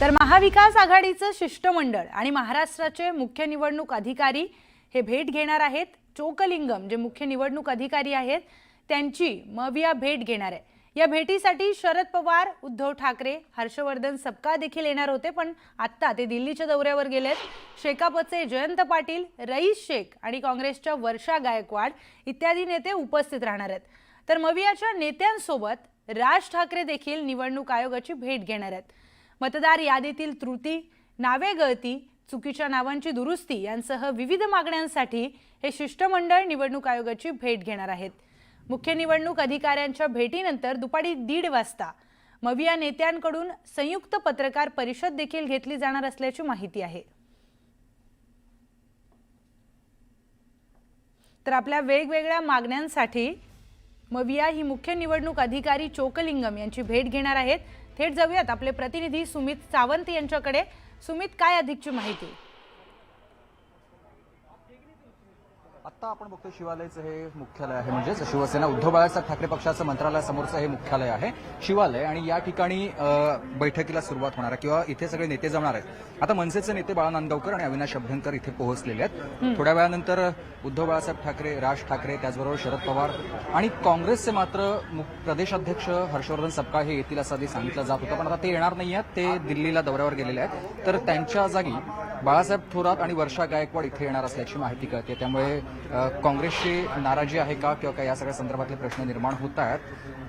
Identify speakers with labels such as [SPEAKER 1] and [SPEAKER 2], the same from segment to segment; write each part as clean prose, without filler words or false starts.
[SPEAKER 1] तर महाविकास आघाडीचं शिष्टमंडळ आणि महाराष्ट्राचे मुख्य निवडणूक अधिकारी हे भेट घेणार आहेत। चोकलिंगम जे मुख्य निवडणूक अधिकारी आहेत त्यांची मविया भेट घेणार आहे। या भेटीसाठी शरद पवार, उद्धव ठाकरे, हर्षवर्धन सपकाळ देखील येणार होते, पण आता ते दिल्लीच्या दौऱ्यावर गेलेत। शेकापचे जयंत पाटील, रईस शेख आणि काँग्रेसच्या वर्षा गायकवाड इत्यादी नेते उपस्थित राहणार आहेत। तर मवियाच्या नेत्यांसोबत राज ठाकरे देखील निवडणूक आयोगाची भेट घेणार आहेत। मतदार यादीतील त्रुटी, नावे गळती, चुकीच्या नावांची दुरुस्ती यांसह विविध मागण्यांसाठी हे शिष्टमंडळ निवडणूक आयोगाची भेट घेणार आहेत। मुख्य निवडणूक अधिकाऱ्यांच्या भेटीनंतर दुपारी 1:30 वाजता मविया नेत्यांकडून संयुक्त पत्रकार परिषद देखील घेतली जाणार असल्याची माहिती आहे। तर आपल्या वेगवेगळ्या मागण्यांसाठी मविया ही मुख्य निवडणूक अधिकारी चोकलिंगम यांची भेट घेणार आहेत। थेट जाऊयात आपले प्रतिनिधी सुमित सावंत यांच्याकडे। सुमित, काय अधिकची माहिती?
[SPEAKER 2] आता आपण बघतो शिवालयाचं हे मुख्यालय आहे, म्हणजे शिवसेना उद्धव बाळासाहेब ठाकरे पक्षाचं मंत्रालयासमोरचं हे मुख्यालय आहे शिवालय, आणि या ठिकाणी बैठकीला सुरुवात होणार आहे किंवा इथे सगळे नेते जमणार आहेत। आता मनसेचे नेते बाळा नांदगावकर आणि अविनाश अभ्यंकर इथे पोहोचलेले आहेत। थोड्या वेळानंतर उद्धव बाळासाहेब ठाकरे, राज ठाकरे, त्याचबरोबर शरद पवार आणि काँग्रेसचे मात्र प्रदेशाध्यक्ष हर्षवर्धन सपकाळ हे येतील असं आधी सांगितलं जात होतं, पण आता ते येणार नाही आहेत। ते दिल्लीला दौऱ्यावर गेलेले आहेत, तर त्यांच्या जागी बाळासाहेब थोरात आणि वर्षा गायकवाड इथे येणार असल्याची माहिती कळते। त्यामुळे काँग्रेसची नाराजी आहे का किंवा काय, या सगळ्या संदर्भातले प्रश्न निर्माण होत आहेत।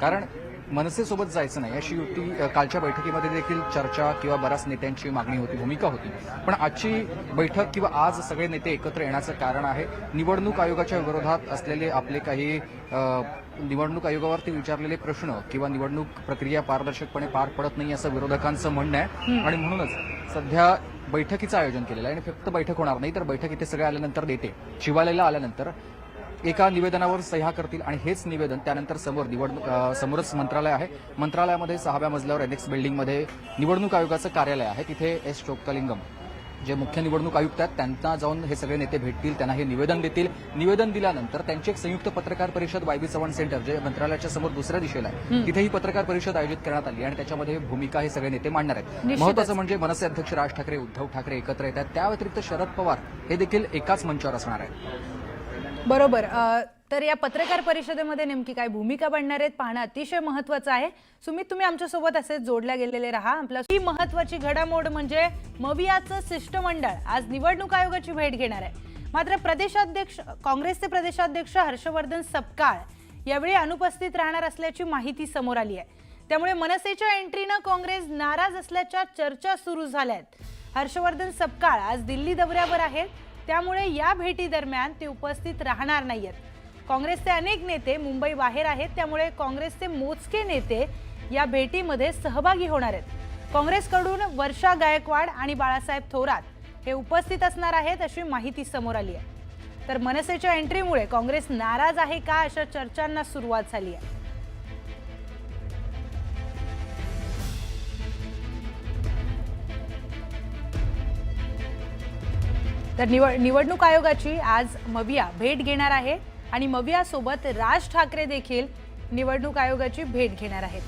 [SPEAKER 2] कारण मनसेसोबत जायचं नाही अशी युती कालच्या बैठकीमध्ये देखील चर्चा किंवा बऱ्याच नेत्यांची मागणी होती, भूमिका होती, पण आजची बैठक किंवा आज सगळे नेते एकत्र येण्याचं कारण आहे निवडणूक आयोगाच्या विरोधात असलेले आपले काही निवडणूक आयोगावरती विचारलेले प्रश्न किंवा निवडणूक प्रक्रिया पारदर्शकपणे पार पडत नाही असं विरोधकांचं म्हणणं आहे। आणि म्हणूनच सध्या बैठकीचं आयोजन केलेलं आहे। आणि फक्त बैठक होणार नाही, तर बैठक इथे सगळे आल्यानंतर नेते शिवालयाला आल्यानंतर एका निवेदनावर सह्या करतील आणि हेच निवेदन त्यानंतर समोरच मंत्रालय आहे, मंत्रालयामध्ये 6व्या मजल्यावर एनेक्स बिल्डिंगमध्ये निवडणूक आयोगाचं कार्यालय आहे। तिथे एस चोकलिंगम जे मुख्य निवडणूक आयुक्त आहेत त्यांना जाऊन हे सगळे नेते भेटतील, त्यांना हे निवेदन देतील। निवेदन दिल्यानंतर त्यांची एक संयुक्त पत्रकार परिषद वायबी चव्हाण सेंटर जे मंत्रालयाच्या समोर दुसऱ्या दिशेला आहे तिथे ही पत्रकार परिषद आयोजित करण्यात आली आणि त्याच्यामध्ये भूमिका हे सगळे नेते मांडणार आहेत। महत्त्वाचं म्हणजे मनसे अध्यक्ष राज ठाकरे, उद्धव ठाकरे एकत्र येत आहेत, त्या व्यतिरिक्त शरद पवार हे देखील एकाच मंचावर असणार आहेत।
[SPEAKER 1] बरोबर। तर या पत्रकार परिषदेमध्ये नेमकी काय भूमिका मांडणार आहेत पाहणं अतिशय महत्त्वाचं आहे। सुमित, तुम्ही आमच्यासोबत असेच जोडल्या गेलेले राहा। आपली ही महत्त्वाची घडामोड म्हणजे मवियाचं शिष्टमंडळ आज निवडणूक आयोगाची भेट घेणार आहे। मात्र काँग्रेसचे प्रदेशाध्यक्ष हर्षवर्धन सपकाळ यावेळी अनुपस्थित राहणार असल्याची माहिती समोर आली आहे। त्यामुळे मनसेच्या एंट्रीनं काँग्रेस नाराज असल्याच्या चर्चा सुरू झाल्या आहेत। हर्षवर्धन सपकाळ आज दिल्ली दौऱ्यावर आहेत, त्यामुळे या भेटी दरम्यान ते उपस्थित राहणार नाहीयेत। काँग्रेसचे अनेक नेते मुंबई बाहेर आहेत, त्यामुळे काँग्रेसचे मोजके नेते या भेटीमध्ये सहभागी होणार आहेत। काँग्रेसकडून वर्षा गायकवाड आणि बाळासाहेब थोरात हे उपस्थित असणार आहेत अशी माहिती समोर आली आहे। तर मनसेच्या एंट्रीमुळे काँग्रेस नाराज आहे का अशा चर्चांना सुरुवात झाली आहे। तर निवडणूक आयोगाची आज मविया भेट घेणार आहे आणि मविया सोबत राज ठाकरे देखील निवडणूक आयोगाची भेट घेणार आहेत।